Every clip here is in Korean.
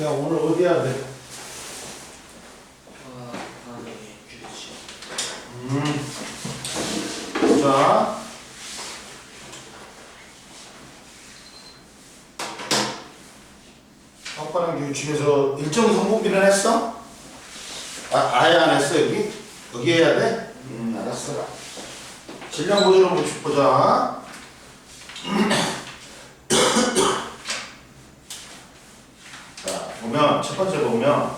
야, 오늘 어디 해야 돼? 자, 학과랑 규칙에서 일정 성분비는 했어? 아예 안 했어 여기? 여기 해야 돼? 알았어. 질량 보존 법칙 보자. 자, 보면 첫 번째 보면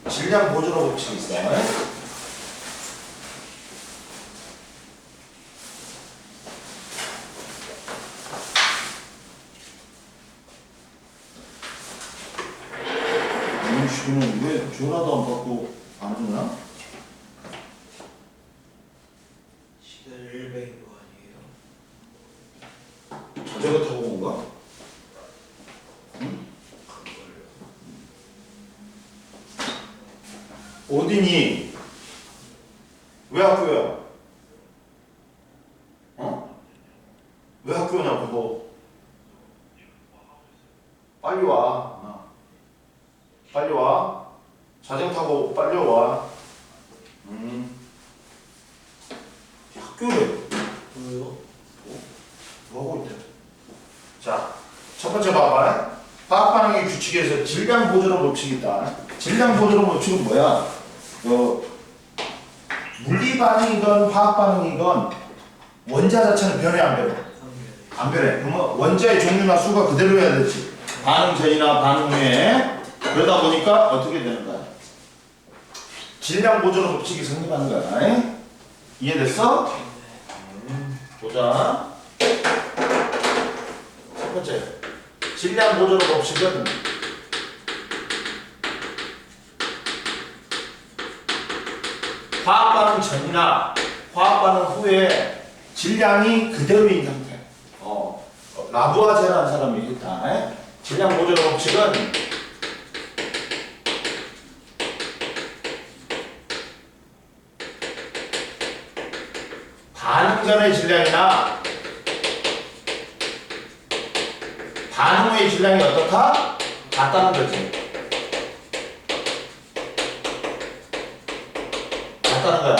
질량 보존 법칙이 있어요. 이는 왜 전화도 안 받고 안 오냐? 시간을 배인 거 아니에요? 자전거 타고 온 거야? 응? 어디니? 왜 학교야? 어? 왜 학교냐 그거? 빨리 와. 빨리 와. 자전거 타고 빨리 와. 학교래. 왜요? 뭐 하고 있대? 자, 첫 번째 봐봐. 화학 반응의 규칙에서 질량 보존 법칙이 있다. 질량 보존 법칙은 뭐야? 물리 반응이건 화학 반응이건 원자 자체는 변해 안 변해? 안 변해. 그러면 원자의 종류나 수가 그대로여야 되지. 반응 전이나 반응 후에. 그러다 보니까 어떻게 되는 거야? 질량 보존 법칙이 성립하는 거야. 이해됐어? 보자. 첫 번째, 질량 보존 법칙은 화학 반응 전이나 화학 반응 후에 질량이 그대로인 상태. 라부아제라는 사람이 했다. 질량 보존 법칙은 반응 전의 질량이나 반응 후의 질량이 어떻다? 같다는 거지. 같다는 거야.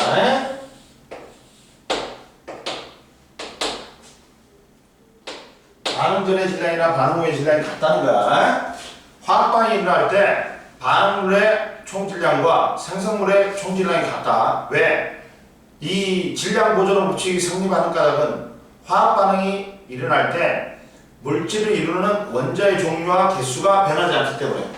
반응 전의 질량이나 반응 후의 질량이 같다는 거야. 화학 반응이 일어날 때 반응물의 총질량과 생성물의 총질량이 같다. 왜? 이 질량 보존 법칙이 성립하는 까닭은 화학 반응이 일어날 때 물질을 이루는 원자의 종류와 개수가 변하지 않기 때문에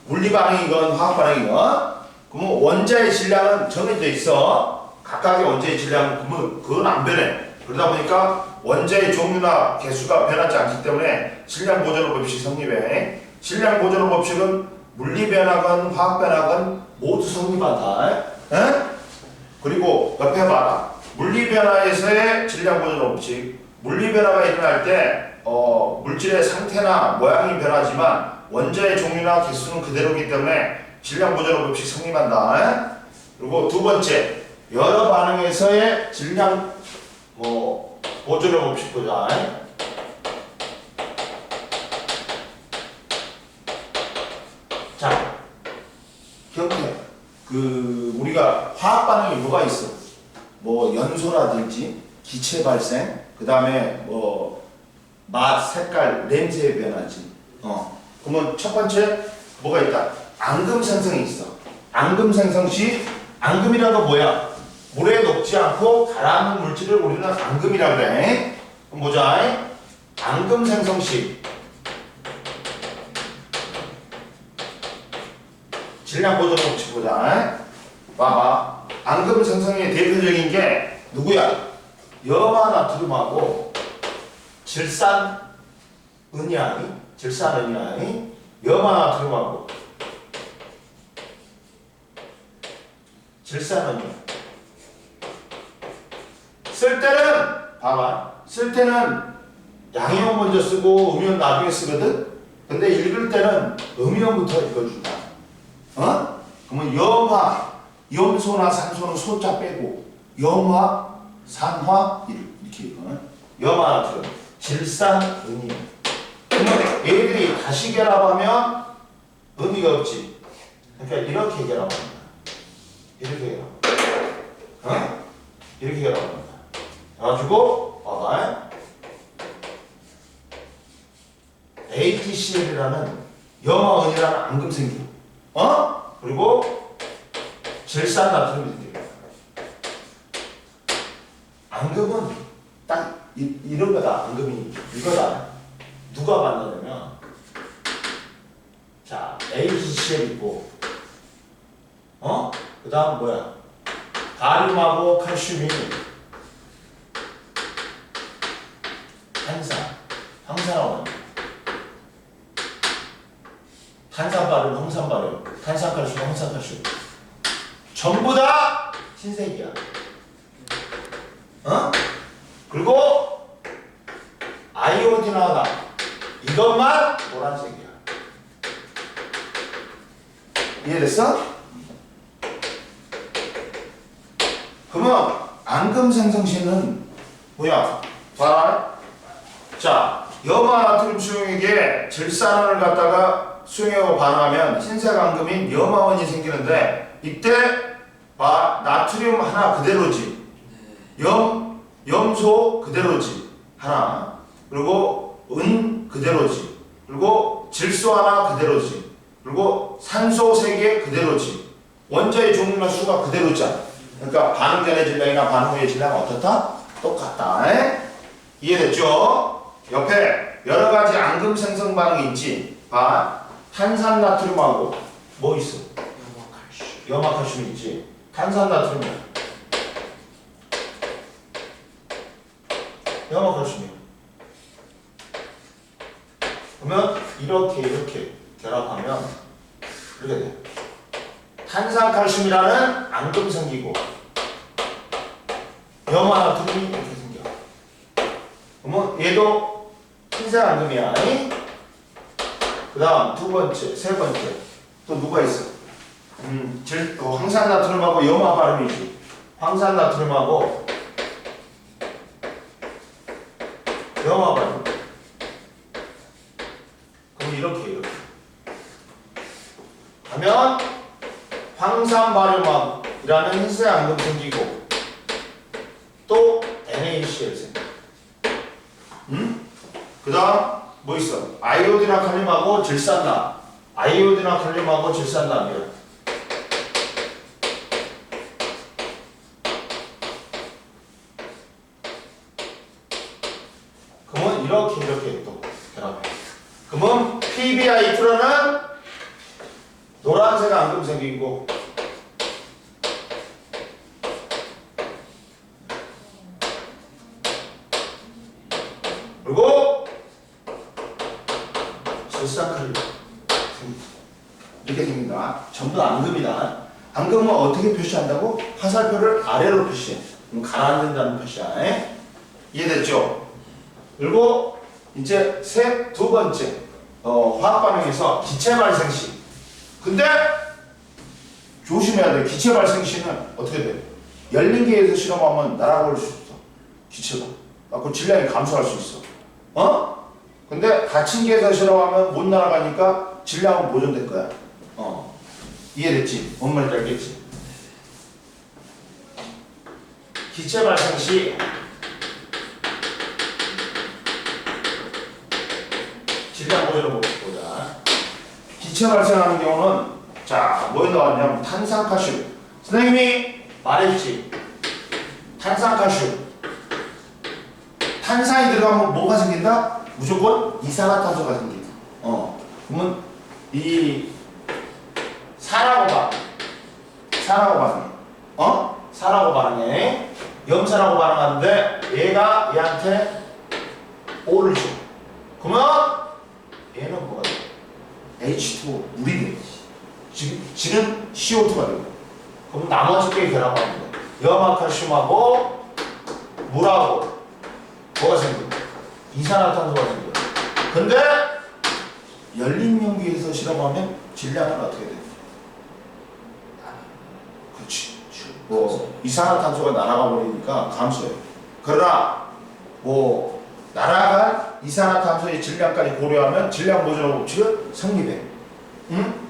물리 반응이건 화학 반응이건 그러면 원자의 질량은 정해져 있어. 각각의 원자의 질량은 그건 안 변해. 그러다 보니까 원자의 종류나 개수가 변하지 않기 때문에 질량 보존 법칙이 성립해. 질량 보존 법칙은 물리 변화건 화학 변화건 모두 성립한다. 에? 그리고 옆에 봐라. 물리 변화에서의 질량 보존 법칙. 물리 변화가 일어날 때 물질의 상태나 모양이 변하지만 원자의 종류나 개수는 그대로이기 때문에 질량 보존 법칙 성립한다. 그리고 두 번째, 여러 반응에서의 질량 보존 법칙 보자. 자, 기억해. 우리가 화학 반응이 뭐가 있어? 연소라든지 기체 발생, 그 다음에 맛, 색깔, 냄새의 변화지. 그러면 첫 번째 뭐가 있다? 앙금 생성이 있어. 앙금 생성 시, 앙금이라는 건 뭐야? 물에 녹지 않고 가라앉는 물질을 우리는 앙금이라고 그래. 그럼 보자. 앙금 생성 시 질량 보존 법칙 보자. 봐봐. 앙금 생성의 대표적인 게 누구야? 염화나트륨하고 질산은이아니, 염화나트륨하고 질산은이. 쓸 때는 봐봐. 쓸 때는 양이온 먼저 쓰고 음이온 나중에 쓰거든. 근데 읽을 때는 음이온부터 읽어준다. 그러면 염화, 염소나 산소는 소자 빼고 염화, 산화 이렇게 읽어. 염화나트륨, 질산은이. 그러면 얘들이 다시 결합하면 의미가 없지. 그러니까 이렇게 얘기하라고 합니다. 이렇게 얘기하라고. 어? 이렇게 얘기하라고 합니다. 그래가지고 봐봐. AgCl이라는 염화원이라는 앙금 생겨. 어? 그리고 질산나트륨이 생겨. 앙금은 딱 이런 거다. 앙금이 이거다. 누가 만나냐면 자 AgCl 있고 그 다음 뭐야 가륨하고 칼슘이 황산하고 탄산바륨, 황산바륨, 탄산칼슘, 황산칼슘 전부 다 흰색이야. 그리고 아이오딘하다 이것만 노란색이야. 이해됐어? 그러면 앙금 생성시는 뭐야? 봐라. 자, 염화나트륨 수용액에 질산원을 갖다가 수용액으로 반응하면 흰색 앙금인 염화원이 생기는데 이때 봐 나트륨 하나 그대로지. 염소 그대로지. 하나. 그리고 은 그대로지. 그리고 질소 하나 그대로지. 그리고 산소 3개 그대로지. 원자의 종류나 수가 그대로잖아. 그러니까 반응 전의 질량이나 반응 후의 질량은 어떻다? 똑같다. 이해됐죠? 옆에 여러 가지 앙금 생성 반응이 있지. 봐. 탄산나트륨하고 뭐 있어? 염화칼슘 있지. 탄산나트륨이야. 염화칼슘이야. 그러면 이렇게 결합하면 이렇게 돼. 탄산칼슘이라는 앙금 생기고 염화나트륨이 이렇게 생겨. 그러면 얘도 흰색 앙금이야. 그 다음 두 번째, 세 번째 또 누가 있어? 황산나트륨하고 염화바륨이지. 황산나트륨하고 염화바륨. 그럼 이렇게 하면 황산바륨이라는 흰색 앙금 생기고 또 NaCl 생겨. 그 다음 뭐 있어? 아이오딘과 칼륨하고 질산납. 아이오딘과 칼륨하고 질산납이야. 그러면 이렇게 또 결합해. 그러면 PbI2라는 노란색 앙금 생기고 그리고 질산칼륨 이렇게 생긴다. 전부 다 앙금이다. 앙금은 어떻게 표시한다고? 화살표를 아래로 표시해. 그럼 가라앉는다는 표시야. 이해됐죠? 그리고 이제 두 번째 화학 반응에서 기체 발생 시. 근데 조심해야 돼. 기체 발생 시는 어떻게 돼? 열린 계에서 실험하면 날아올 수 있어. 기체가. 그 질량이 감소할 수 있어. 근데 닫힌 계에서 실험하면 못 날아가니까 질량은 보존될 거야. 이해됐지? 뭔 말인지 알겠지? 기체 발생 시 질량 보존을 보자. 기체 발생하는 경우는 자, 뭐에 나왔냐면 탄산칼슘. 선생님이 말했지. 탄산칼슘. 탄산이 들어가면 뭐가 생긴다? 무조건 이산화탄소가 생긴다. 그러면 이 산하고 반응해. 산하고 반응해. 염산하고 반응하는데 얘가 얘한테 O를 줘. 그러면 얘는 뭐가 돼? H2O 물이 돼. 지는 CO2가 되고. 그럼 나머지 게 결합하는 거야. 염화칼슘하고 물하고 뭐가 생겨? 이산화탄소가 생겨. 근데 열린 용기에서 실험하면 질량은 어떻게 돼? 그렇지. 이산화탄소가 날아가 버리니까 감소해. 그러나 날아간 이산화탄소의 질량까지 고려하면 질량 보존 법칙은 성립해. 응?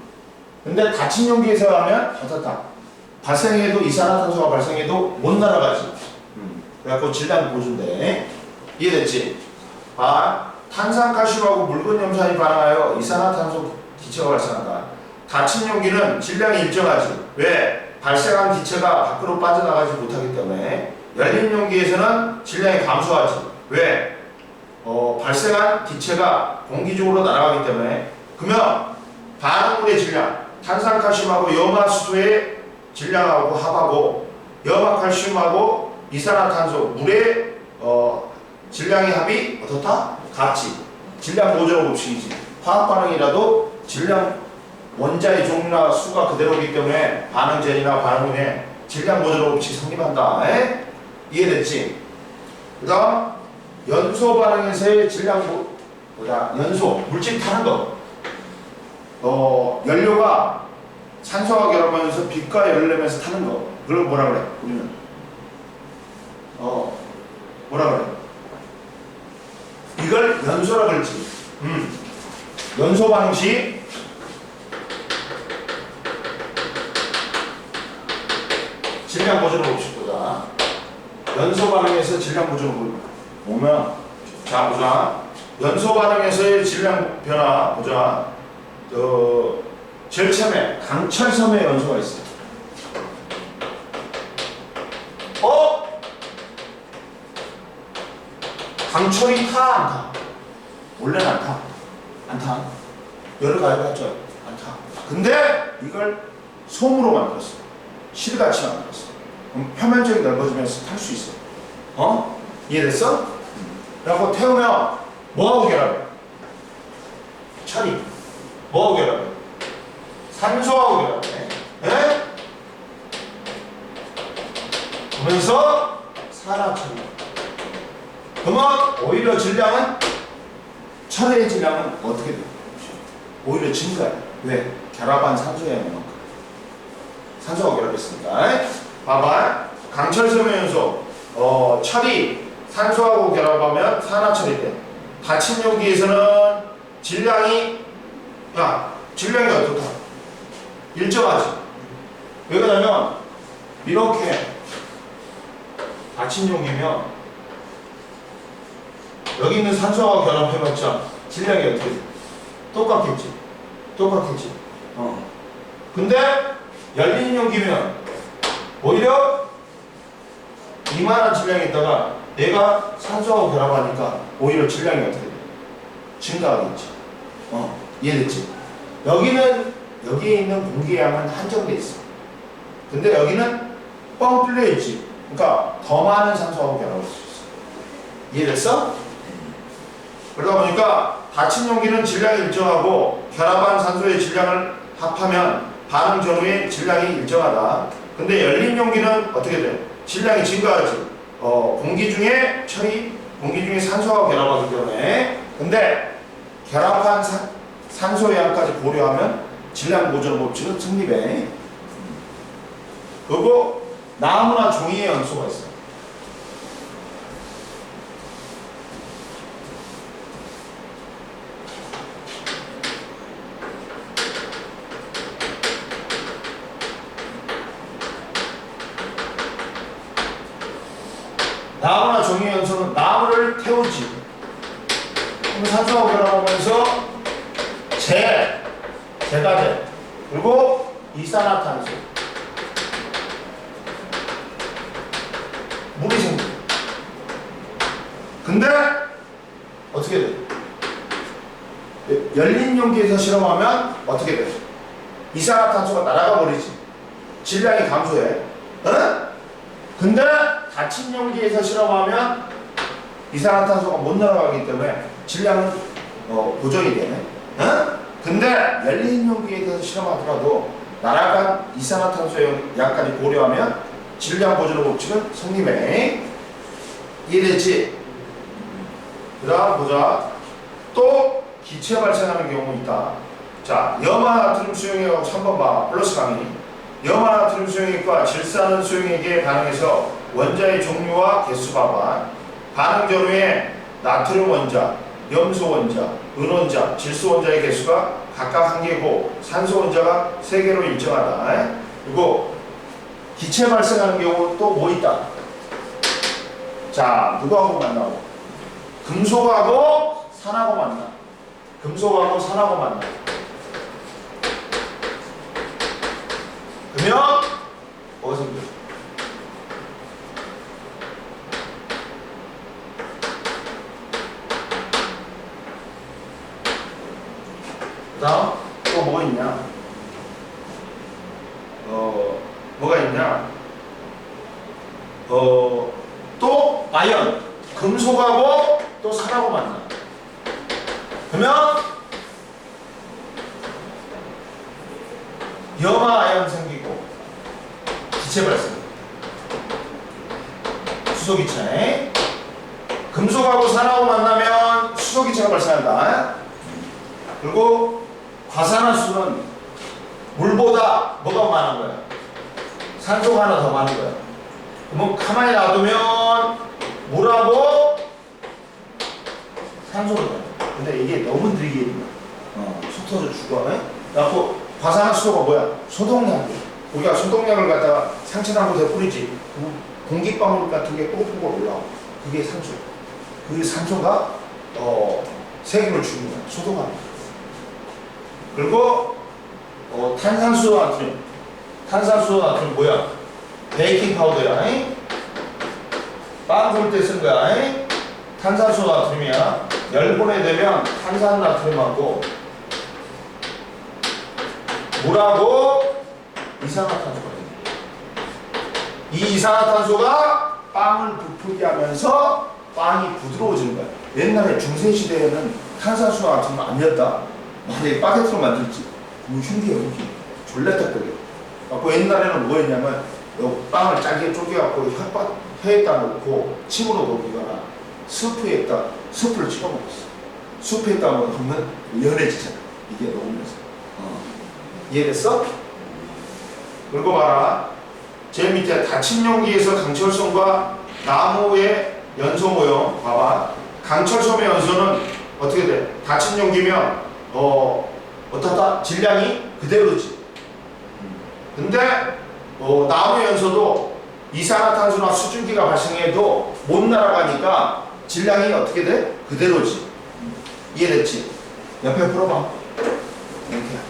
근데 닫힌 용기에서 하면 어떻다? 발생해도 이산화탄소가 발생해도 못 날아가지. 그래갖고 질량 보존돼. 이해됐지? 아, 탄산칼슘하고 묽은 염산이 반응하여 이산화탄소 기체가 발생한다. 닫힌 용기는 질량이 일정하지. 왜? 발생한 기체가 밖으로 빠져나가지 못하기 때문에. 열린 용기에서는 질량이 감소하지. 왜? 발생한 기체가 공기 중으로 날아가기 때문에. 그러면 반응물의 질량, 탄산칼슘하고 염화수소의 질량하고 합하고 염화칼슘하고 이산화탄소 물의 질량의 합이 어떻다? 같지. 질량 보존 법칙이지. 화학 반응이라도 질량 원자의 종류나 수가 그대로이기 때문에 반응전이나 반응 후에 질량 보존 법칙이 성립한다. 에? 이해됐지? 그다음 연소 반응에서의 질량 연소 물질 타는 거. 연료가 산소와 결합하면서 빛과 열을 내면서 타는 거. 그걸 뭐라 그래? 우리는 뭐라 그래? 이걸 연소라 그러지. 연소 반응 시 질량 보존을 봅시다. 연소 반응에서 질량 보존을 보면, 자 보자. 연소 반응에서의 질량 변화 보자. 제일 처음에 강철섬의 연소가 있어. 강철이 타, 안 타? 원래는 안 타. 안 타. 열을 가해봤죠? 안 타. 근데 이걸 솜으로 만들었어. 실같이 만들었어. 그럼 표면적이 넓어지면서 탈 수 있어. 이해됐어? 그래갖고 태우면 뭐하고 결합해? 철이. 뭐하고 결합해? 산소하고 결합해. 예? 그러면서 산화철이. 그러면 오히려 질량은 철의 질량은 어떻게 돼? 오히려 증가해. 왜? 결합한 산소의 양만큼. 산소가 결합했으니까. 봐봐. 강철섬의 연소. 철이 산소하고 결합하면 산화철이 돼. 닫힌 용기에서는 질량이 어떻다? 일정하지. 왜 그러냐면 이렇게 닫힌 용기면 여기 있는 산소와 결합해봤자 질량이 어떻게 돼? 똑같겠지. 똑같겠지. 근데 열린 용기면 오히려 이만한 질량이 있다가 내가 산소하고 결합하니까 오히려 질량이 어떻게 돼? 증가하겠지. 이해됐지? 여기에 있는 공기의 양은 한정돼 있어. 근데 여기는 뻥 뚫려 있지. 그러니까 더 많은 산소하고 결합할 수 있어. 이해됐어? 그러다 보니까 닫힌 용기는 질량이 일정하고 결합한 산소의 질량을 합하면 반응 전후의 질량이 일정하다. 근데 열린 용기는 어떻게 돼? 질량이 증가하지. 공기 중에 산소와 결합하기 때문에. 근데 결합한 산소의 양까지 고려하면 질량 보존 법칙은 성립해. 그리고 나무나 종이의 연소가 있어. 나무나 종이의 연소는 나무를 태우지. 그럼 산소하고 결합하면서 제가제 그리고 이산화탄소 물이 생겨. 근데 어떻게 돼? 열린 용기에서 실험하면 어떻게 돼? 이산화탄소가 날아가 버리지. 질량이 감소해. 근데 닫힌 용기에서 실험하면 이산화탄소가 못 날아가기 때문에 질량은 보존이 되네. 근데 열린 용기에서 실험하더라도 날아간 이산화탄소의 양까지 고려하면 질량 보존 법칙은 성립해. 이해됐지? 그 다음 보자. 또 기체 발생하는 경우 있다. 자, 염화나트륨 수용액하고 3번 봐. 플러스 강의. 염화나트륨 수용액과 질산은 수용액에 반응해서 원자의 종류와 개수 봐봐. 반응 전후에 나트륨 원자, 염소 원자, 은 원자, 질소 원자의 개수가 각각 한 개고 산소 원자가 3개로 일정하다. 그리고 기체 발생하는 경우 또 뭐 있다? 자, 누구하고 만나고? 금속하고 산하고 만나. 금속하고 산하고 만나. 그러면 뭐가 생겨? 그 다음 또 뭐 있냐? 뭐가 있냐? 또 아연, 금속하고 또 산하고 만나. 그러면 염화 아연 생기고 기체 발생. 수소기체. 금속하고 산하고 만나면 수소기체가 발생한다. 그리고 과산화수는 물보다 뭐가 많은 거야? 산소가 하나 더 많은 거야. 그러면 가만히 놔두면 물하고 산소로 돼. 근데 이게 너무 느리게 속 터져 죽어. 그래갖고 과산화수소가 뭐야? 소독약. 우리가 소독약을 갖다가 상처난 곳에 뿌리지. 공기방울 같은 게 뽀뽀뽀 올라와. 그게 산소. 그 산소가 세균을 죽이는 거야. 소독하는 거야. 그리고 탄산수 나트륨. 탄산수 나트륨 뭐야? 베이킹 파우더야. 빵 구울 때 쓴 거야. 탄산수 나트륨이야. 열분해 되면 탄산 나트륨하고 물하고 이산화탄소가 됩니다. 이 이산화탄소가 빵을 부풀게 하면서 빵이 부드러워지는 거야. 옛날에 중세시대에는 탄산수 나트륨 아니었다. 만약에 바게트로 만들지. 그럼 흉기야, 흉기. 졸라딱거려. 그 옛날에는 뭐였냐면 빵을 짧게 쪼개갖고 혀에다 넣고 침으로 녹이거나 스프를 찍어 먹었어. 스프에다 넣으면 연해지잖아. 이게 녹으면서. 이해됐어? 그리고 봐라. 제일 밑에 닫힌 용기에서 강철솜과 나무의 연소 모형 봐봐. 강철솜의 연소는 어떻게 돼? 닫힌 용기면 어떻다? 질량이 그대로지. 근데 나무 연소도 이산화탄소나 수증기가 발생해도 못 날아가니까 질량이 어떻게 돼? 그대로지. 이해됐지? 옆에 풀어봐. 이렇게.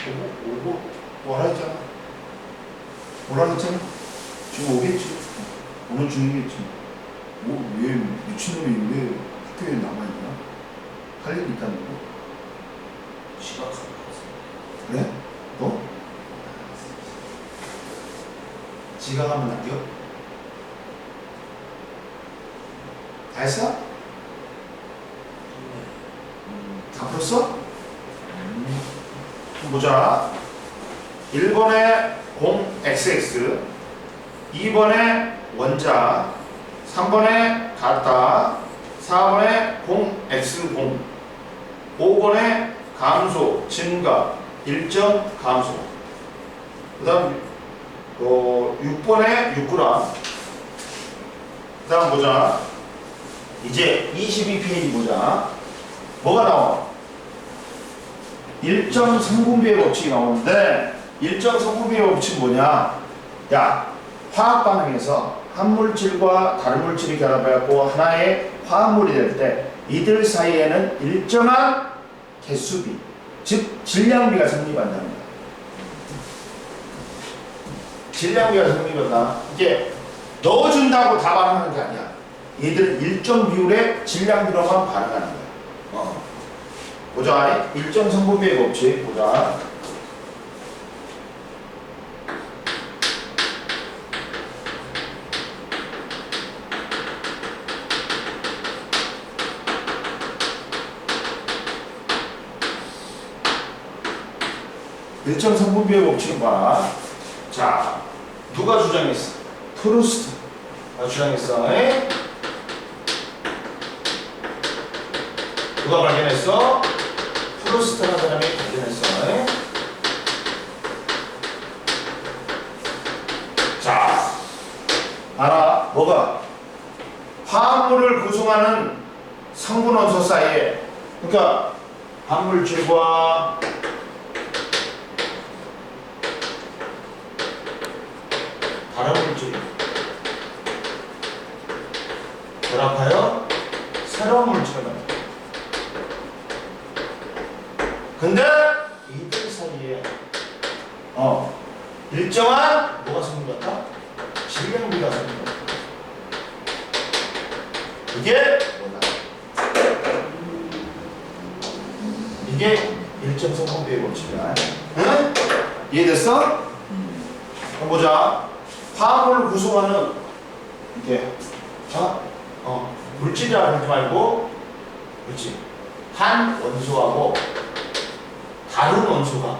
오고 뭐라 했잖아. 뭐라 했잖아. 지금 오겠지. 오늘 중이겠지. 왜 미친놈이 왜 학교에 남아있나? 할 일이 있다는 거? 지각하는 거 그래? 너? 지각하면 남겨? 다 했어? 다 풀었어? 보자. 1번에 0xx, 2번에 원자, 3번에 같다, 4번에 0x0, 5번에 감소, 증가, 일정 감소. 그 다음 6번에 6g. 그 다음 보자. 이제 22페이지 보자. 뭐가 나와? 일정 성분비의 법칙이 나오는데, 일정 성분비의 법칙은 뭐냐? 야, 화학 반응에서 한 물질과 다른 물질이 결합해갖고 하나의 화합물이 될 때 이들 사이에는 일정한 개수비, 즉 질량비가 성립한다는 거야. 질량비가 성립한다. 이게 넣어준다고 다 반응하는 게 아니야. 얘들 일정 비율의 질량비로만 반응하는 거야. 보자. 일정 성분비의 법칙 보자. 일정 성분비의 법칙은 봐. 자, 누가 주장했어? 프루스트가 주장했어. 누가 발견했어? 프루스트라는 사람이 발견했어. 자, 알아. 뭐가? 화합물을 구성하는 성분 원소 사이에, 그러니까 반물질과 다른 물질이 결합하여 새로운 물질을 만든다. 근데 이들 사이에 일정한 뭐가 생긴다? 질량비가 생긴다. 이게 뭐다? 이게 일정 성분비의 법칙이야. 응? 이해됐어? 그럼 보자. 화합물을 구성하는 이게 물질이라고 하지 말고, 그렇지? 한 원소하고 다른 원소가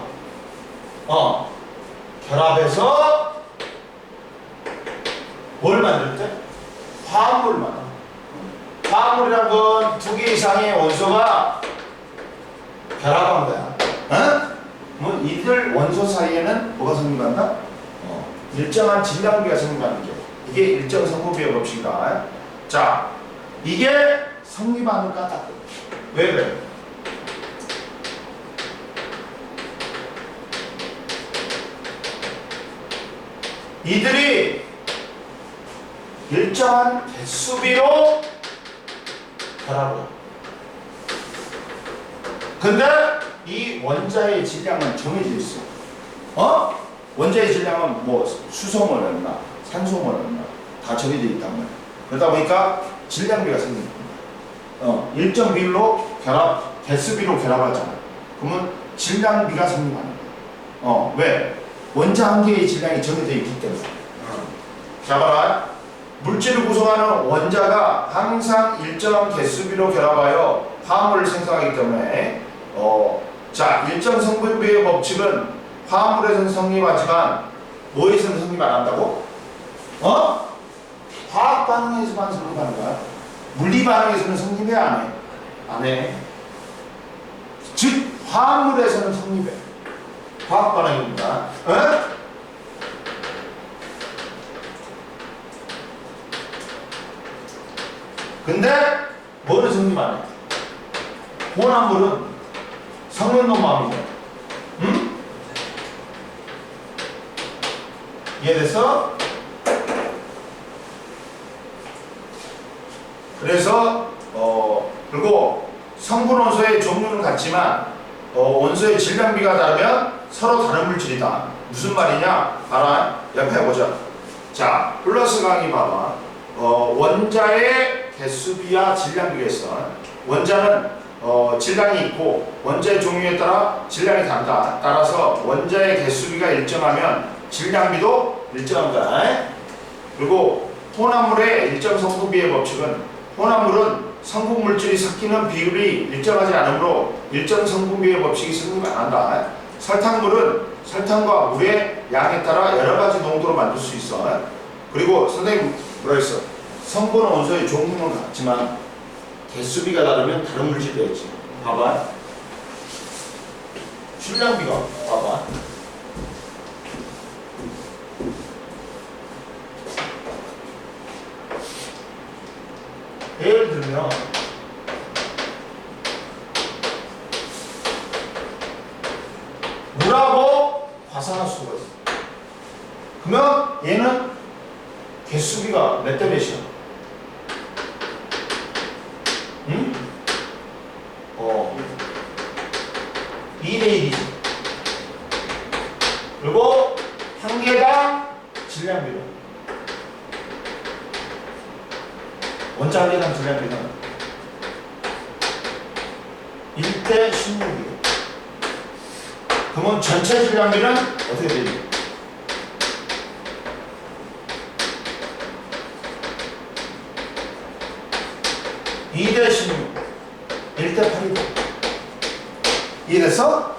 결합해서 뭘 만들 때? 화합물을 만든다. 화합물이란 건 두 개 이상의 원소가 결합한 거야. 뭐 이들 원소 사이에는 뭐가 성립한다? 일정한 질량비가 성립하는 게, 이게 일정 성분비의 법칙이다. 자, 이게 성립하는 까닭. 왜 그래? 이들이 일정한 개수비로 결합을 해. 근데 이 원자의 질량은 정해져 있어. 원자의 질량은 뭐 수소물 얼마, 산소물 얼마 다 정해져 있단 말이야. 그러다 보니까 질량비가 생기는 거야. 일정 비율로 개수비로 결합하잖아. 그러면 질량비가 생기는 거야. 왜? 원자 한 개의 질량이 정해져 있기 때문에. 자, 봐라. 물질을 구성하는 원자가 항상 일정한 개수비로 결합하여 화합물을 생성하기 때문에 자, 일정 성분비의 법칙은 화합물에서는 성립하지만 뭐에서는 성립 안 한다고? 화학 반응에서만 성립하는 거야. 물리 반응에서는 성립해 안 해? 안 해. 즉 화합물에서는 성립해. 화학 반응입니다. 근데 뭐를 성립 안 해? 혼합물은 성는 놈 마음이죠. 응? 이해됐어? 그래서 그리고 성분 원소의 종류는 같지만 원소의 질량비가 다르면 서로 다른 물질이다. 무슨 말이냐? 봐라. 옆에 보자. 자, 플러스 강의 봐봐. 원자의 개수비와 질량비가 있어. 원자는 질량이 있고 원자의 종류에 따라 질량이 다르다. 따라서 원자의 개수비가 일정하면 질량비도 일정한 거야. 그리고 혼합물의 일정 성분비의 법칙은 혼합물은 성분 물질이 섞이는 비율이 일정하지 않으므로 일정 성분비의 법칙이 성립 안 한다. 설탕물은 설탕과 물의 양에 따라 여러 가지 농도로 만들 수 있어. 그리고 선생님 뭐라 했어? 성분 원소의 종류는 같지만 개수비가 다르면 다른 물질이 되겠지. 봐봐. 질량비가 봐봐. 예를 들면 물하고 과산화수소가 있어. 그러면 얘는 개수비가 몇 대 몇이야? 응? 2대 1이지. 그리고 한 개당 질량비는 원자 한 개당 질량비는 1대 16이에요. 그러면 전체 질량비는 어떻게 되지? 2대 16, 1대 8이고. 이해됐어?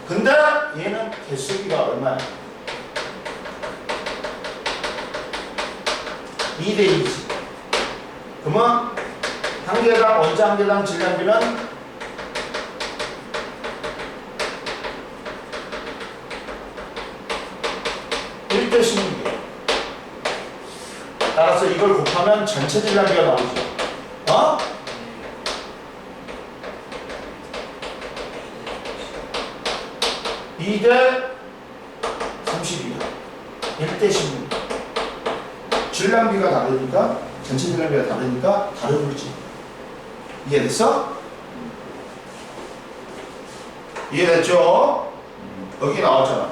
근데 얘는 개수비가 얼마야? 2대 2지. 그러면 한 개당 원자 한 개당 질량비는 1대 16이에요. 따라서 이걸 곱하면 전체 질량비가 나오죠. 2대 32야. 1대 16. 질량비가 다르니까, 전체 질량비가 다르니까 다른 물질. 이해됐어? 이해됐죠? 여기 나왔잖아.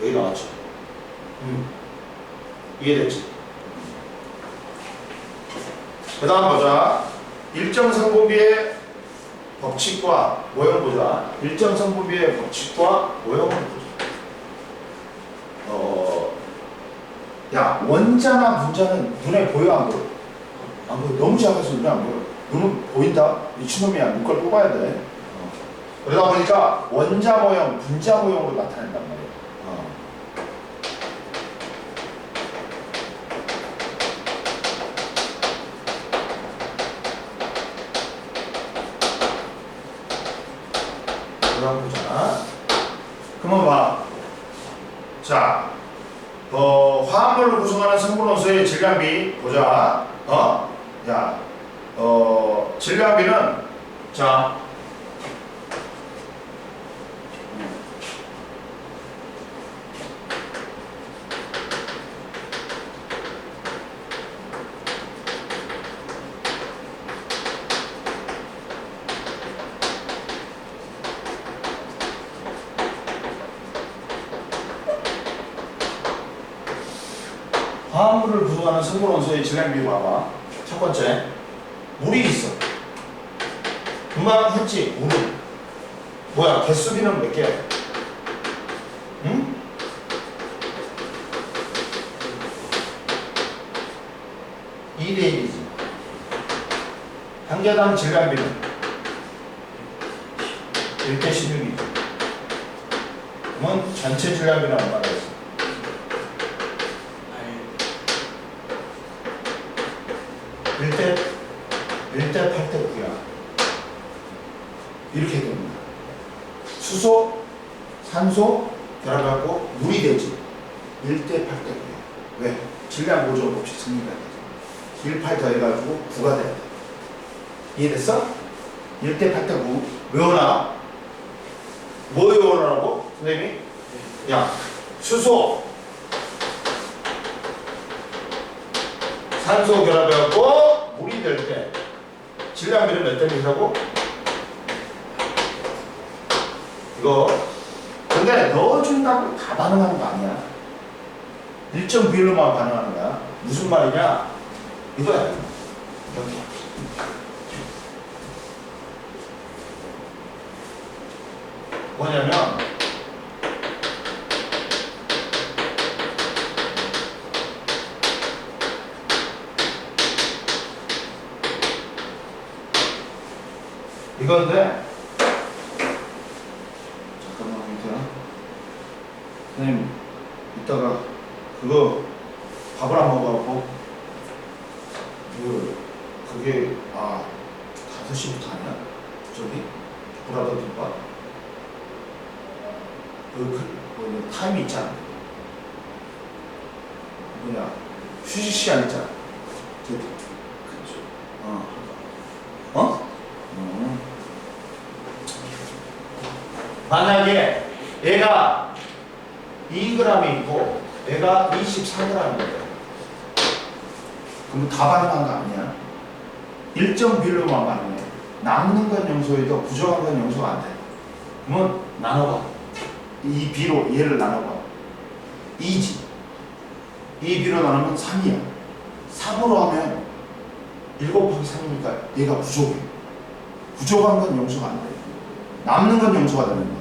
여기 나왔죠. 이해됐지? 그 다음 보자. 일정 성분비의 법칙과 모형 보자. 일정 성분비의 법칙과 모형을 보자. 야, 원자나 분자는 눈에 보여 안 보여? 안 보여. 너무 작아서 눈에 안 보여. 눈은 보인다? 미친놈이야. 눈걸 뽑아야 돼. 그러다 보니까 원자 모형, 분자 모형으로 나타낸단 말이야. 그럼 보자. 그러면 봐. 자, 화합물로 구성하는 성분 원소의 질량비 보자. 야, 질량비는 자. 화합물을 구성하는 성분 원소의 질량비 봐봐. 첫 번째, 물이 있어. 금방 했지, 물은. 뭐야, 개수비는 몇 개야? 응? (2대 1이지) 한 개당 질량비는 1대 16이지. 그러면 전체 질량비는 얼마나 있어? 1대 8대 9야. 이렇게 됩니다. 수소, 산소 결합하고 물이 되지. 1대 8대 9야. 왜? 질량 보존 법칙 승리가 되지. 1, 8 더해가지고 9가 돼야 돼. 이해됐어? 1대 8대 9. 외워놔. 뭐 외워놔라고? 선생님이? 야, 수소, 산소 결합해갖고 물이 될 때 질량비는 몇 대 몇이라고? 이거. 근데 넣어준다고 다 반응하는 거 아니야. 일정 비율로만 반응하는 거야. 무슨 말이냐? 이거야. 여기. 뭐냐면 이건데 잠깐만 보세요. 선생님 이따가 그거 밥을 안 먹어갖고 그게 5시부터 하냐? 저기 브라더 김밥 타임이 있잖아. 뭐냐 휴식 시간 있잖아. 그쵸. 만약에 얘가 2g이 있고 얘가 24g이거든. 그럼 다 반응한 거 아니야? 일정 비율로만 반응해. 남는 건 영소에도 부족한 건 영소가 안 돼. 그러면 나눠봐. 이 B로 얘를 나눠봐. 2지. 이 B로 나누면 3이야. 3으로 하면 7 곱하기 3이니까 얘가 부족해. 부족한 건 영소가 안 돼. 남는 건 영소가 되는 거야.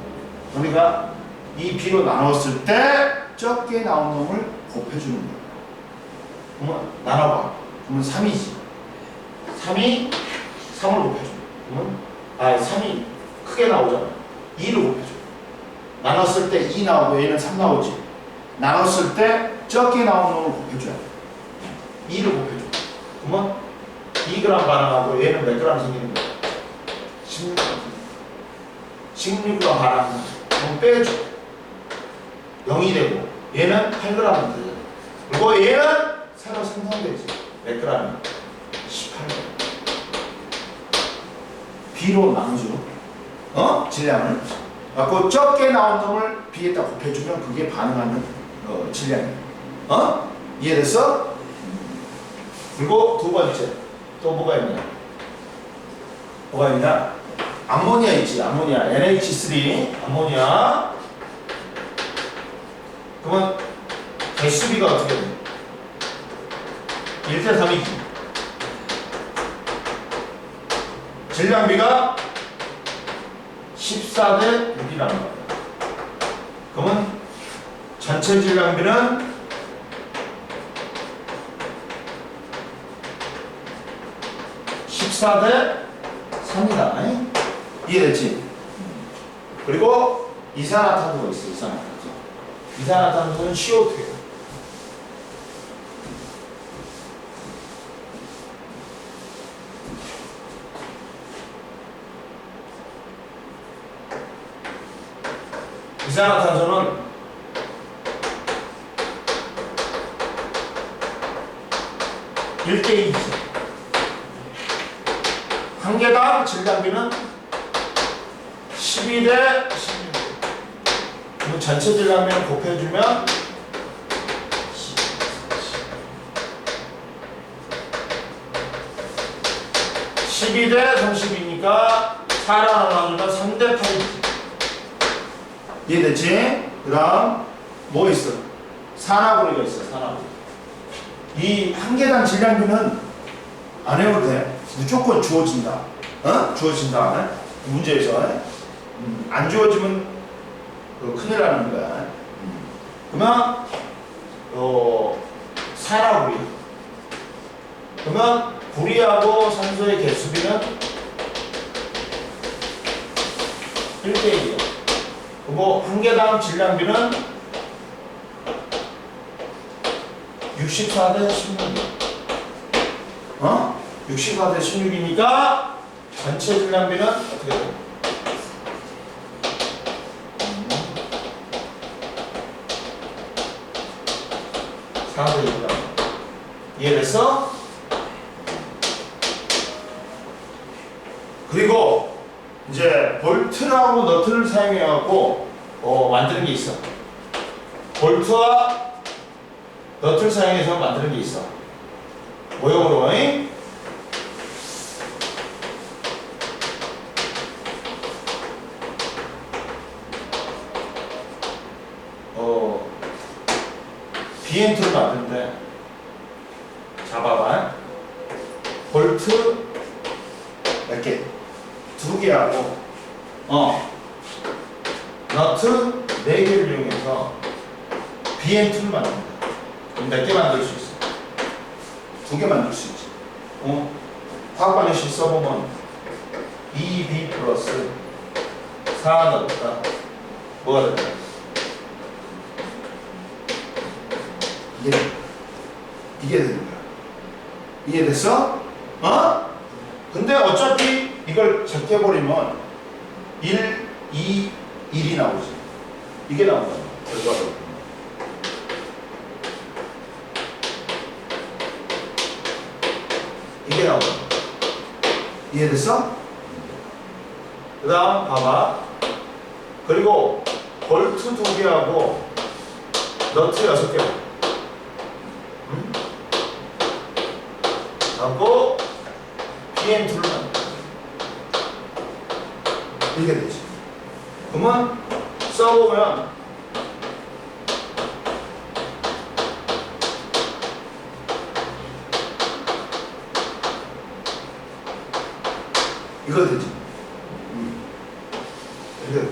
그러니까 이 B로 나눴을 때 적게 나온 놈을 곱해주는 거야. 그러면 나눠봐. 그러면 3이지. 3이 3을 곱해줘. 그러면 3이 크게 나오잖아. 2를 곱해줘. 나눴을 때 2 나오고 얘는 3 나오지. 나눴을 때 적게 나온 놈을 곱해줘야 돼. 2를 곱해줘. 그러면 2g 반응하고 얘는 몇 g 생기는 거야? 16g. 16g 반응하면 그럼 빼줘. 0이 되고 얘는 8g 되잖아. 그리고 얘는 새로 생성되지. 몇 g이야? 18g. B로 나누죠. 질량을. 그 적게 나온 놈을 B에다 곱해주면 그게 반응하는 질량이야. 이해됐어? 그리고 두 번째 또 뭐가 있냐? 뭐가 있냐? 암모니아 있지. 암모니아 NH3 암모니아. 그러면 개수비가 어떻게 돼? 1대 3이지. 질량비가 14대 6이라는 거야. 그러면 전체 질량비는 14대 3이다. 이해됐지? 그리고 이산화탄소가 있어. 이산화탄소. 이산화탄소는 CO2예요. 이산화탄소는 (1대2) 한 개당 질량비는 12대 16. 그럼 전체 질량비를 곱해주면 12대 32니까 4를 하나 나누면 3대 8이지. 이해됐지? 그 다음 뭐 있어? 산화고리가 있어. 산화고리. 이 한 개당 질량비는 안 해도 돼. 무조건 주어진다. 주어진다. 문제에서. 안 주어지면 큰일 나는 거야. 그러면 산화고리. 그러면 구리하고 산소의 개수비는 1대1이야. 그리고 한 개당 질량비는 64대 16이야. 64대 16이니까 전체 질량비는 어떻게 돼? 4대 2다. 이해됐어? 그리고 이제 볼트하고 너트를 사용해갖고 만드는 게 있어. 볼트와 너트를 사용해서 만드는 게 있어. 모형으로. BNT를 만드는데 자 봐봐. 볼트 몇 개? 2개하고 너트 4개를 이용해서 BNT를 만든다. 그럼 몇 개 만들 수 있어? 2개 만들 수 있지. 화학방정식 써보면 2B 플러스 4 넣었다. 뭐가 될까? 이게 되는 거야. 이해됐어? 근데 어차피 이걸 제껴버리면 1, 2, 1이 나오지. 이게 나온다. 결과로. 이게 나온다. 이해됐어? 그 다음 봐봐. 그리고 볼트 2개하고 너트 6개. 하고 BN2를 만든다. 이렇게 되지. 그러면 써보면 이거 되지. 이렇게 돼.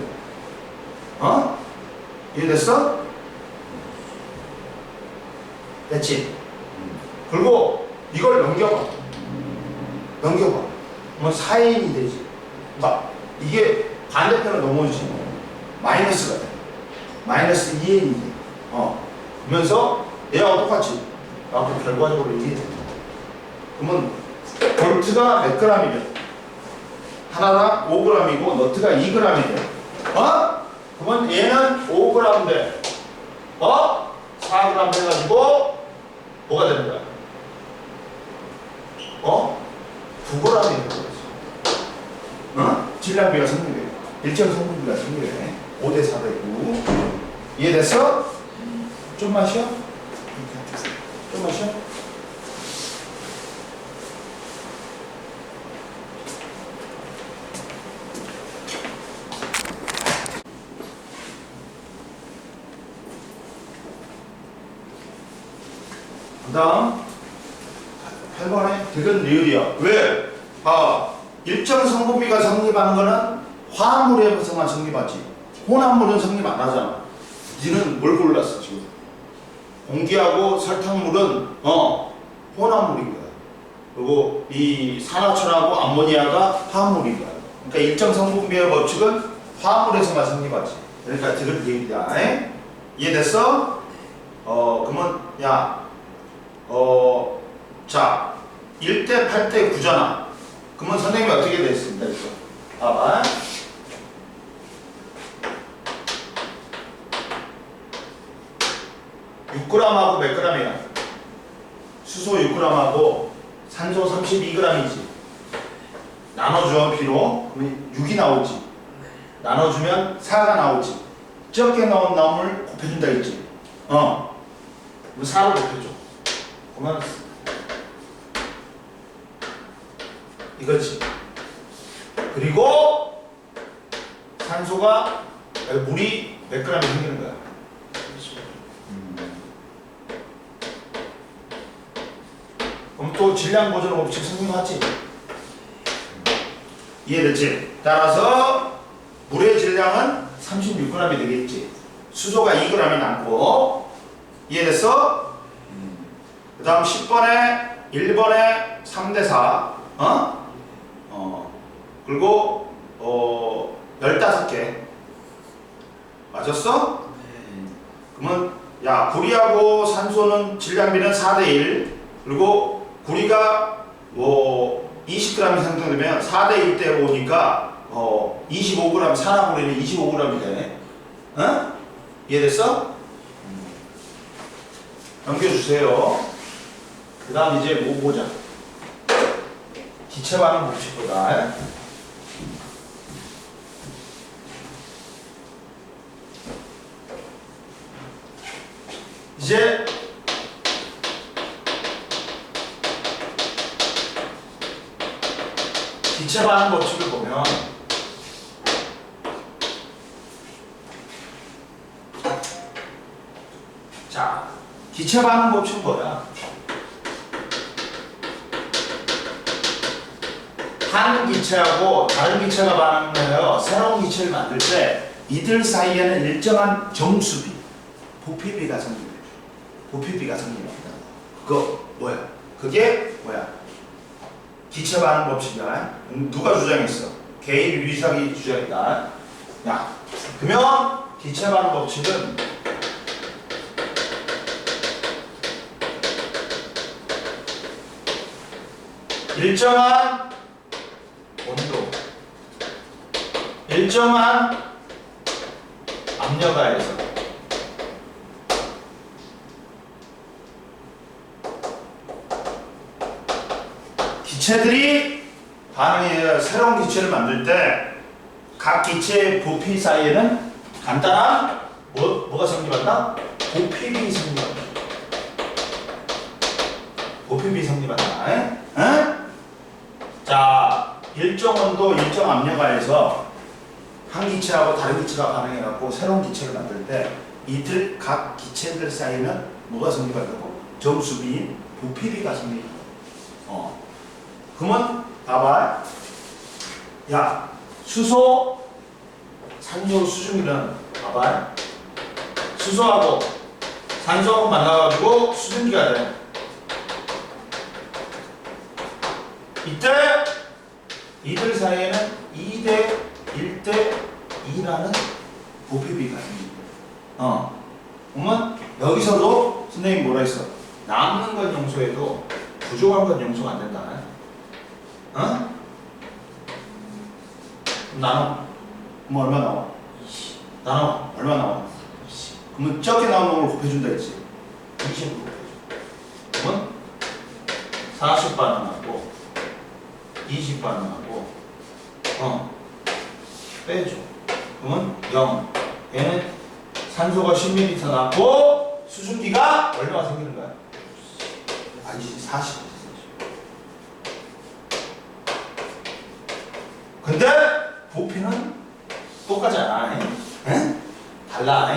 이해됐어? 됐지? 그리고 이걸 넘겨봐. 그러면 4인이 되지. 막 이게 반대편으로 넘어지지. 마이너스가 돼. 마이너스 2n이 돼. 그러면서 얘하고 똑같이. 나도 결과적으로 이게 돼. 그러면 볼트가 몇 g이면 하나당 5g이고 너트가 2g이 돼. 그러면 얘는 5g 돼. 4g 해가지고 뭐가 되는 거야? 9g이 되는 거지. 질량비가 성립해. 일정 성분비가 성립해. 5대 4대 9. 이해됐어? 좀 마셔? 좀 마셔? 그 다음 8번에 득은 리을이야. 왜? 일정 성분비가 성립하는 거는 화합물에서만 성립하지. 혼합물은 성립 안 하잖아. 니는 뭘 골랐어 지금? 공기하고 설탕물은 혼합물인 거야. 그리고 이 산화철하고 암모니아가 화합물인 거야. 그러니까 일정 성분비의 법칙은 화합물에서만 성립하지. 그러니까 득은 리을이다. 이해됐어? 그러면 자 1대 8대 9잖아. 그러면 선생님이 어떻게 됐습니까? 이거 봐봐. (6g하고) 몇 g이야? 수소 6g하고 산소 32g이지. 나눠줘 B로. 그러면 6이 나오지. 나눠주면 4가 나오지. 적게 나온 나무를 곱해준다 했지. 그럼 4로 곱해줘. 그러면 이거지. 그리고 산소가 물이 몇 g이 생기는 거야? 그럼 또 질량 보존 법칙 성립하지? 이해됐지? 따라서 물의 질량은 36g이 되겠지. 수소가 2g이 남고. 이해됐어? 그 다음 10번에 1번에 3대 4 그리고 15개 맞았어? 그러면 구리하고 산소는 질량비는 4대 1 그리고 구리가 20g이 생성되면 4대 1대 5니까 25g 산화구리는 25g이 되네. 이해됐어? 넘겨주세요. 그 다음 이제 뭐 보자. 기체 반응 법칙보다. 이제 기체 반응 법칙을 보면 자 기체 반응 법칙은 뭐야? 한 기체하고 다른 기체가 반응해요. 새로운 기체를 만들 때 이들 사이에는 일정한 정수비, 부피비가 생깁니다. 부피비가 생깁니다. 그거 뭐야? 그게 뭐야? 기체 반응 법칙이야. 누가 주장했어? 개인 유리삭이 주장이다. 야, 그러면 기체 반응 법칙은 일정한 온도, 일정한 압력하에서 기체들이 반응해 새로운 기체를 만들 때 각 기체의 부피 사이에는 간단한 뭐가 성립한다? 부피비 성립한다. 부피비 성립한다. 에? 자, 일정 온도, 일정 압력 하에서 한 기체하고 다른 기체가 반응해갖고 새로운 기체를 만들 때 이들 각 기체들 사이에는 뭐가 성립한다고? 정수비인 부피비가 성립한다. 그러면 봐봐. 야, 수소, 산소, 수증기는 봐봐. 수소하고 산소하고 만나가지고 수증기가 돼. 이때 이들 사이에는 2대 1대 2라는 부피비가 생깁니다. 그러면 여기서도 선생님이 뭐라 했어? 남는 건 용소해도 부족한 건 용서가 안 된다. 나눠. 그럼 얼마 나와? 20. 나눠. 얼마 나와? 20. 그러면 적게 나온 놈을 곱해준다 했지? 20으로 곱해줘. 그러면 40 반응하고 20 반응하고 빼줘. 그러면 0. 얘는 산소가 10ml 남고 수증기가 얼마가 생기는 거야? 아니지, 40. 근데 부피는 똑같지 않아. 에? 달라.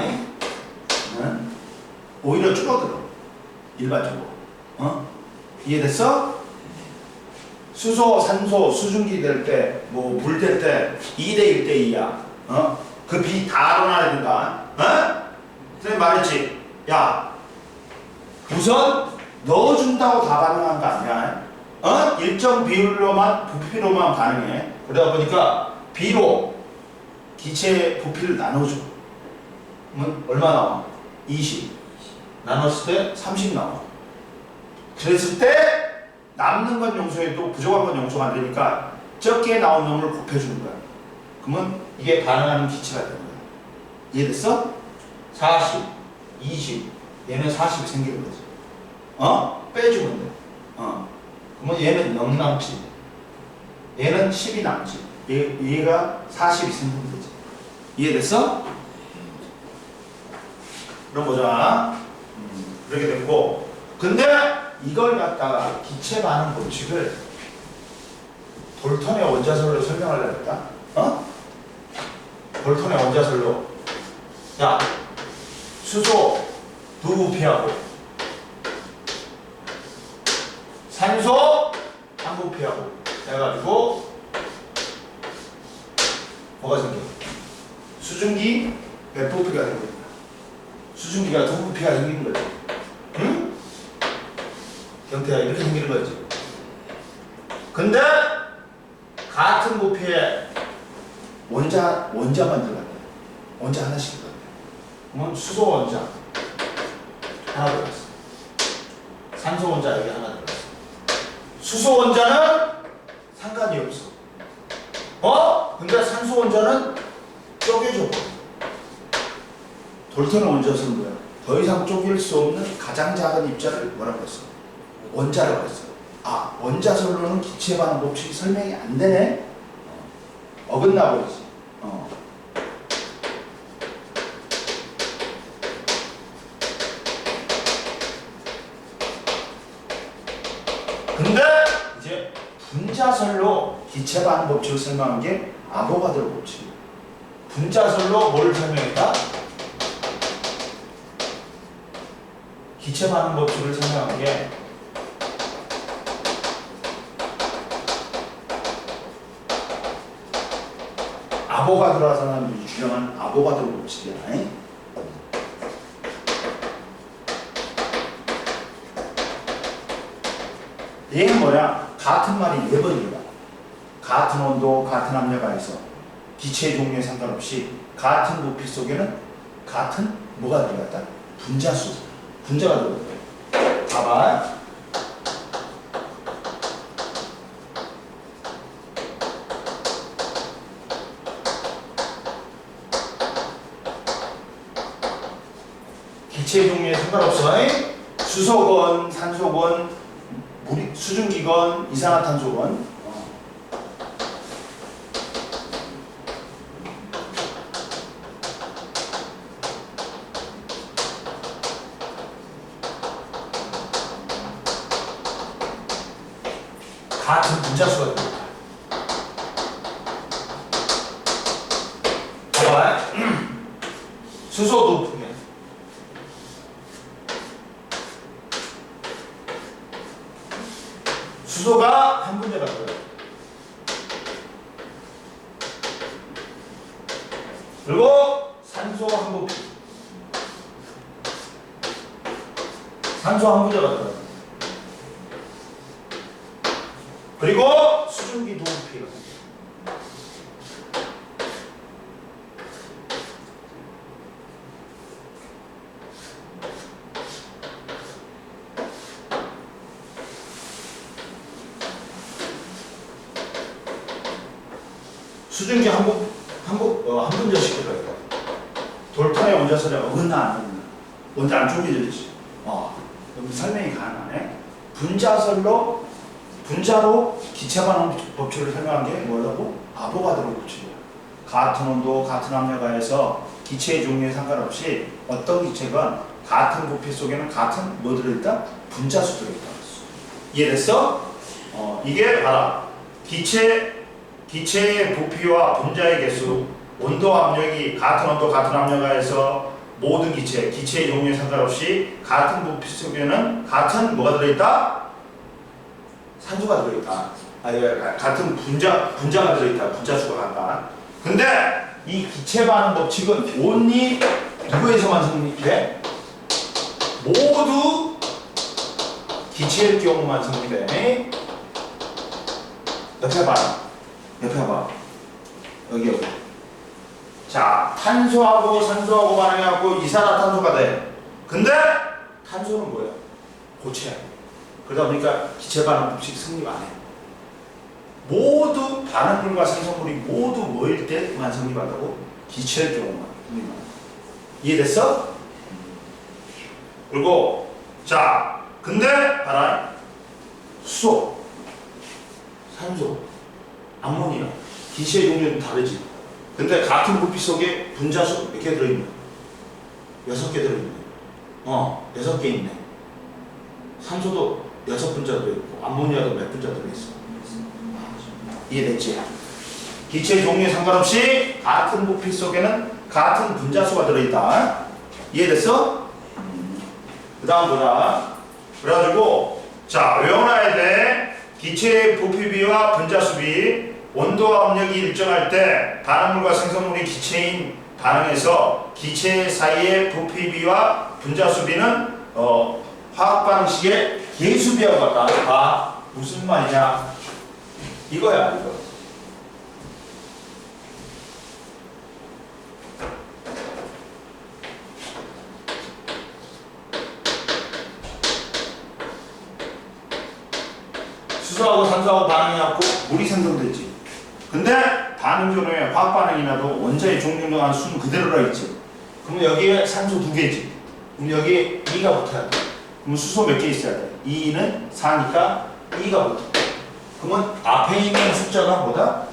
오히려 줄어들어. 일반적으로. 이해됐어? 수소, 산소, 수증기 될 때, 뭐 물 될 때 2대 1대 2야. 그 비 다 알아놔야 된다. 선생님 말했지. 야, 우선 넣어준다고 다 반응한 거 아니야. 일정 비율로만 부피로만 반응해. 그러다 보니까 B로 기체의 부피를 나눠줘. 그러면 얼마 나와? 20. 나눴을 때 30 나와. 그랬을 때 남는 건 용서해도 부족한 건 용서가 안 되니까 적게 나온 놈을 곱해주는 거야. 그러면 이게 반응하는 기체가 되는 거야. 이해됐어? 40, 20. 얘는 40이 생기는 거지. 빼주면 돼. 그러면 얘는 0 남지. 얘는 10이 남지. 얘가 40이 생기면 되지. 이해됐어? 그럼 보자. 그렇게 됐고. 근데 이걸 갖다가 기체 반응 법칙을 볼턴의 원자설로 설명하려고 했다. 볼턴의 원자설로. 야, 수소 두 부피하고 산소 한 부피하고 해가지고 뭐가 생겨? 수증기 몇 부피가 생깁니다. 수증기가 두 부피가 생기는 거지. 응? 경태야, 이렇게 생기는 거지. 근데 같은 부피에 원자만 들어간다. 원자 하나씩 들어간다. 그러면 수소 원자 하나 들어갔어. 산소 원자 여기 하나 들어갔어. 수소 원자는 상관이 없어. 근데 산소 원자는 쪼개져 버려. 볼턴의 원자설은 뭐야? 더 이상 쪼갤 수 없는 가장 작은 입자를 뭐라고 했어? 원자라고 했어. 원자설로는 기체 반응 법칙이 설명이 안 되네? 어긋나 버리지. 근데 이제 분자설로 기체 반응 법칙을 설명한 게 아보가드로 법칙이에요. 분자설로 뭘 설명했다? 기체 반응 법칙을 설명한 게 아보가드로 사람들이 주장한 아보가드로 법칙이야. 얘는 뭐냐? 같은 말이 4번 들어가. 같은 온도, 같은 압력하에서 기체의 종류에 상관없이 같은 부피 속에는 같은 뭐가 들어갔다? 분자수, 분자가 들어갔다. 봐봐. 기체의 종류에 상관없어. 수소건, 산소건, 수증기건, 이산화탄소건. 같은 분자수가 됩니다. 봐봐. 수소도 수소가 한 분자가 돼요. 그리고 산소 한 부피. 산소 한 분자가 돼요. 그리고 수증기 두 부피가 돼요. 수증기 한 분자씩 들어있고 돌판의 원자설에 어긋나 안 어긋나 원자 안 쪼개져있지. 그럼 설명이 가능하네. 분자로 기체 반응 법칙을 설명한 게 뭐라고? 아보가드로 법칙이야. 같은 온도, 같은 압력하에서 기체의 종류에 상관없이 어떤 기체건 같은 부피 속에는 같은 뭐 들어있다? 분자수 들어있다. 이해됐어? 이게 봐라. 기체의 부피와 분자의 개수, 온도 압력이 같은 온도 같은 압력하에서 모든 기체의 종류에 상관없이 같은 부피 속에는 같은 뭐가 들어있다? 산소가 들어있다. 같은 분자가 들어있다. 분자수가 같다. 근데 이 기체 반응 법칙은 온리 누구에서만 성립돼? 모두 기체일 경우만 성립돼. 옆에 봐. 여기. 자, 탄소하고 산소하고 반응해갖고 이산화탄소가 돼. 근데 탄소는 뭐야? 고체야. 그러다 보니까 기체 반응 법칙 성립 안 해. 모두 반응물과 생성물이 모두 뭐일 때만 성립한다고? 기체일 경우만 성립한다. 이해됐어? 그리고 자, 근데 봐라. 수소, 산소, 암모니아, 기체의 종류는 다르지. 근데 같은 부피 속에 분자수 몇 개 들어있네? 6개 들어있네. 6개 있네. 산소도 6분자 들어있고 암모니아도 몇 분자 들어있어. 이해됐지? 기체의 종류에 상관없이 같은 부피 속에는 같은 분자수가 들어있다. 이해됐어? 그 다음 보자. 그래가지고 자, 외워놔야 돼. 기체의 부피비와 분자수비, 온도 압력이 일정할 때 반응물과 생성물이 기체인 반응에서 기체 사이의 부피비와 분자수비는 화학 방식의 계수비하고 같다. 무슨 말이냐? 이거야, 이거. 수소하고 산소하고 반응해갖고 물이 생성됐지. 근데 반응 전후에 화학 반응이 나도 원자의 종류나 수는 그대로라 있지. 그러면 여기에 산소 2개지. 그럼 여기에 2가 붙어야 돼. 그럼 수소 몇 개 있어야 돼? 2는 4니까 2가 붙어. 그러면 앞에 있는 숫자가 뭐다?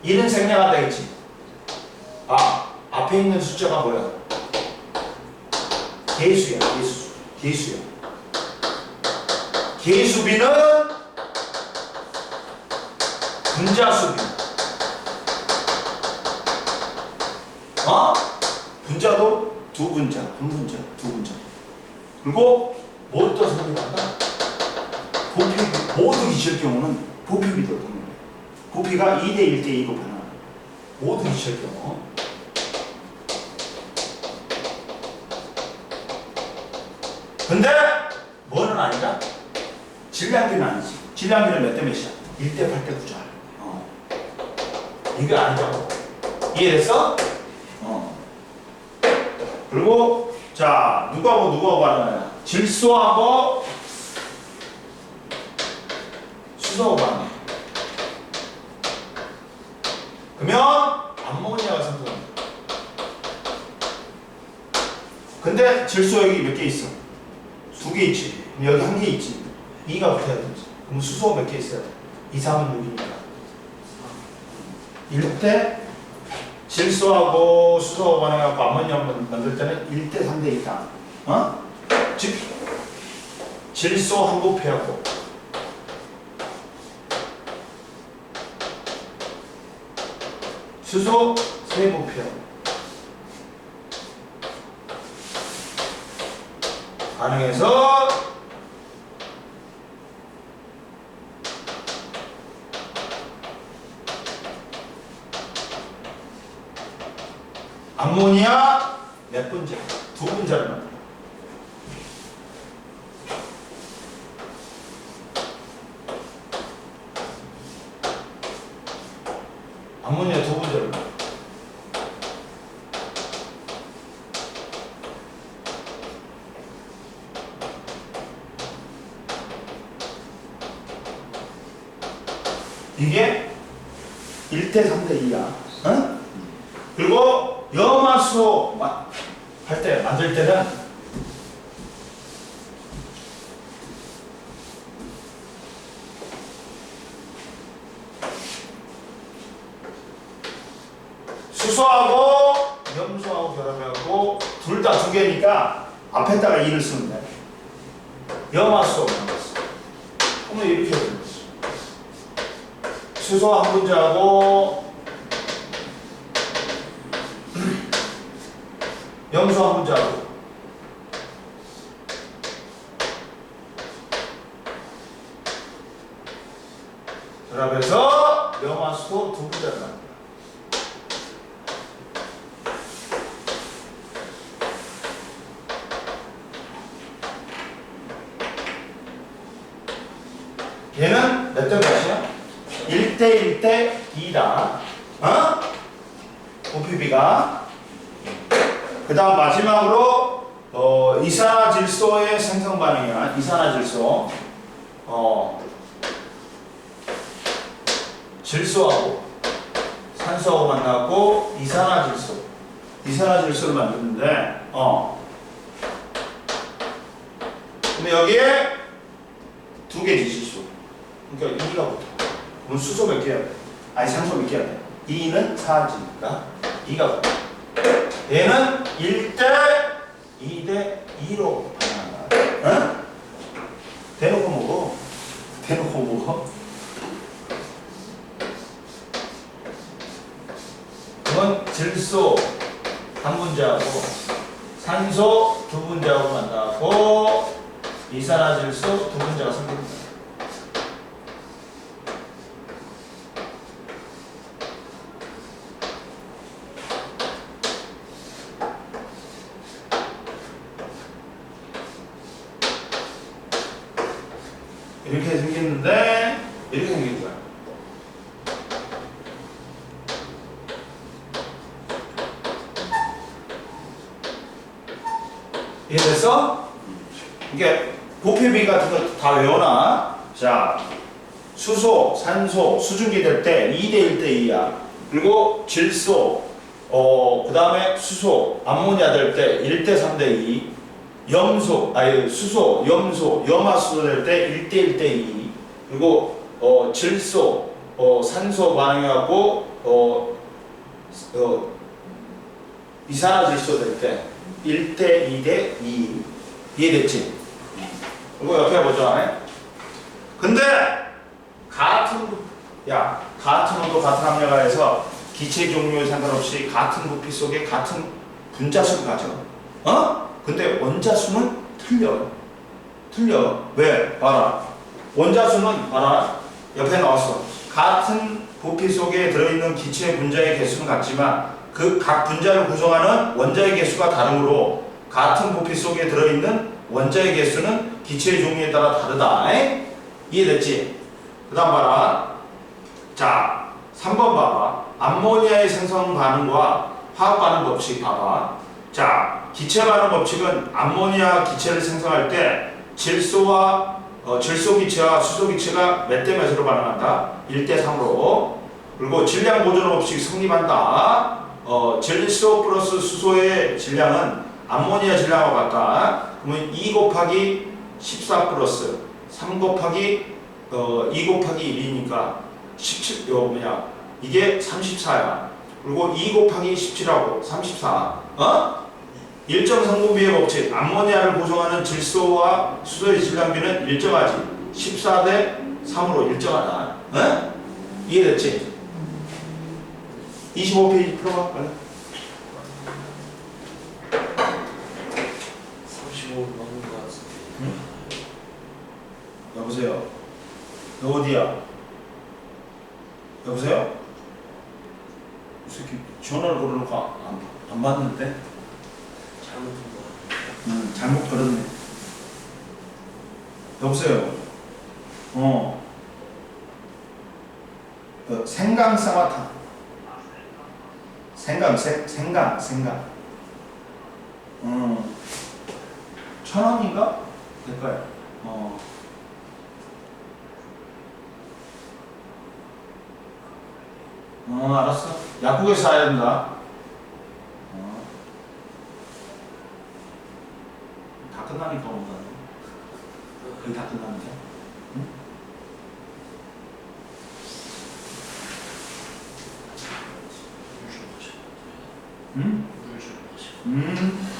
1은 생략하다 했지. 앞에 있는 숫자가 뭐야? 계수야, 계수야. 계수비는 분자수비. 분자도 2분자, 1분자, 2분자. 그리고 뭐 또 선택한다? 부피, 모두 기체일 경우는 부피비도 없는 거예요. 부피가 2대 1대 2로 변하는 모두 기체일 경우. 근데 뭐는 아니라 질량비는 아니지. 질량비는 몇 대 몇이야? 1대 8대 9죠. 이게 아니죠. 이해됐어? 그리고 자 누구하고 하는 질소하고 수소하고 하는 그러면 암모니아가 생성합니다. 근데 질소 여기 몇 개 있어? 2개 있지. 그럼 여기 1개 있지. 2가 붙어야 되지. 그럼 수소 몇 개 있어야 돼? 2, 3은 6이니까 1대 질소하고 수소하고 반응해갖고 암모니아 만들 때는 1대 3대 있다. 즉 질소 한 부피하고 수소 세 부피하고 반응해서 암모니아 몇 분자? 2분자를 만든다. 암모니아 2분자를 만든다. 이게 1대 3대 2야. 응? 그리고 염화수소 할 때 만들 때는 수소하고 염소하고 결합해갖고 둘 다 2개니까 앞에다가 2를 쓰면 돼. 염화수소 만들었어. 그러면 이렇게 되는 거지. 수소 한 분자하고 염소 한 분자하고 결합해서 염화수소 2분자를 만든다. 얘는 몇 대 몇이야? 1대 1대 2다. 부피비가. 그 다음 마지막으로 이산화질소의 생성 반응이야. 이산화질소. 질소하고 산소하고 만나고 이산화질소를 만드는데 근데 여기에 2개지 질소. 그러니까 2가 붙어. 그럼 수소 몇 개야 돼? 아니 산소 몇 개야 돼? 2는 4지니까 2가 붙어. 얘는 1대 2대 2로 반응한다. 대놓고 먹어. 대놓고 먹어. 그건 질소 한 분자하고 산소 2분자하고 만나고 이산화질소 2분자가 생깁니다. 이렇게 생겼는데 이렇게 생긴 거야. 이해됐어? 이게 부피비 같은 거 다 외워놔. 자, 수소, 산소, 수증기 될 때 2대 1대 2야. 그리고 질소, 그 다음에 수소, 암모니아 될 때 1대 3대 2. 수소, 염소, 염화수소 될 때 1대 1대 2. 그리고 질소, 산소 반응하고 이산화질소 될 때 1대 2대 2. 이해됐지? 이거 옆에 보자. 근데 같은 온도 같은 압력하에서 기체 종류에 상관없이 같은 부피 속에 같은 분자수를 가져. 근데 원자수는 틀려. 왜? 봐라. 원자수는 봐라. 옆에 나왔어. 같은 부피 속에 들어있는 기체 분자의 개수는 같지만 그 각 분자를 구성하는 원자의 개수가 다르므로 같은 부피 속에 들어있는 원자의 개수는 기체의 종류에 따라 다르다. 이해됐지? 그 다음 봐라. 자, 3번 봐봐. 암모니아의 생성 반응과 화학 반응 법칙 봐봐. 자, 기체 반응 법칙은 암모니아 기체를 생성할 때 질소 기체와 수소 기체가 몇 대 몇으로 반응한다? 1대 3으로. 그리고 질량 보존 법칙이 성립한다. 질소 플러스 수소의 질량은 암모니아 질량과 같다. 그러면 2 곱하기 14 플러스 3 곱하기 2 곱하기 1이니까 17, 이게 34야. 그리고 2 곱하기 17하고 34. 일정 성분비의 법칙. 암모니아를 구성하는 질소와 수소의 질량비는 일정하지. 14대 3으로 일정하다. 이해됐지? 25페이지 풀어봐. 빨리. 35 넘는 것 같은데. 여보세요? 너 어디야? 여보세요? 이 새끼 전화를 걸어놓고 안 받는데? 잘못한 거. 잘못 걸었네. 여보세요? 생강 쌍화탕. 생강. 1,000원인가? 될 거야. 알았어. 약국에서 사야 된다. 다 끝나니까 온다. 거의 다 끝났는데. 응? 물좀 마셔. 응? 물좀 마셔.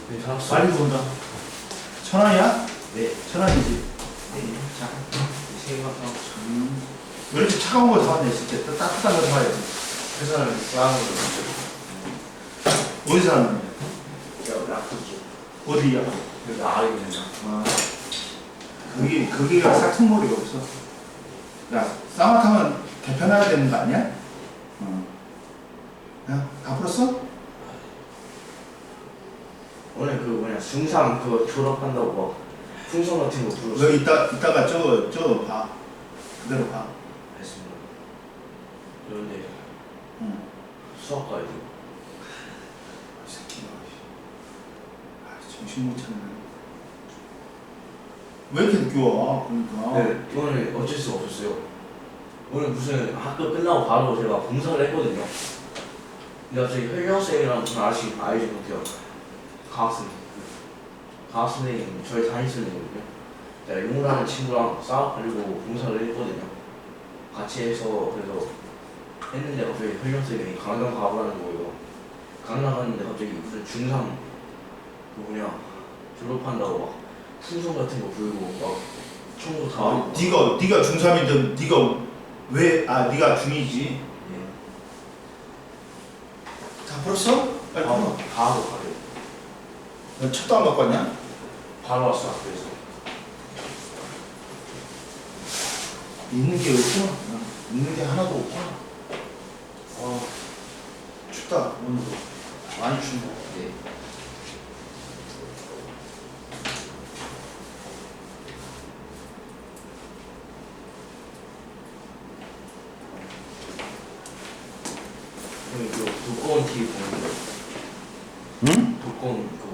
네, 살았어. 빨리 들어온다. 1,000원이야? 네. 1,000원이지. 네. 자, 세 개만 더. 왜 이렇게 차가운 거 사왔냐, 진짜. 또 따뜻한 거 사와야지. 회사는 싸움을 어디서 사는 여기 아프지. 어디야? 여기 아래 있는 거. 아, 거기가 싹퉁머리가 없어. 야, 쌍화탕은 개편해야 되는 거 아니야? 야, 다 풀었어? 오늘 그 뭐냐 중3 그거 졸업한다고 막 풍선 같은 거 너 불었어. 이따가 저거 봐. 그대로 봐. 했습니다. 그런데 응. 수학 가야 돼. 이 새끼가. 정신 못 차리네. 왜 이렇게 늦게 와? 그러니까. 네, 오늘 어쩔 수가 없었어요. 오늘 무슨 학교 끝나고 바로 제가 봉사를 했거든요. 근데 갑자기 현영쌤이랑 무슨 아저씨 알지 못해요. 가학선생님 저희 담임선생님이거든요. 제가 용우라는 친구랑 싸워가지고 봉사를 했거든요. 같이 해서 그래서 했는데 갑자기 현영쌤이 강남 가보라는 거예요. 강남 갔는데 갑자기 무슨 중3 그 뭐냐 졸업한다고 막 풍선 같은 거 불고 막 총도 다 아, 네가 중3이든 네가 왜? 아, 네가 중2지. 예. 다 풀었어? 빨리 풀어. 바로 가요. 너 책도 안 갖고 왔냐? 바로 왔어 학교에서. 있는 게 없구나. 있는 게 하나도 없구나. 춥다 오늘도 많이 춥네. 네. 형이 그 두꺼운 TV 보는 거. 응? 두꺼운 그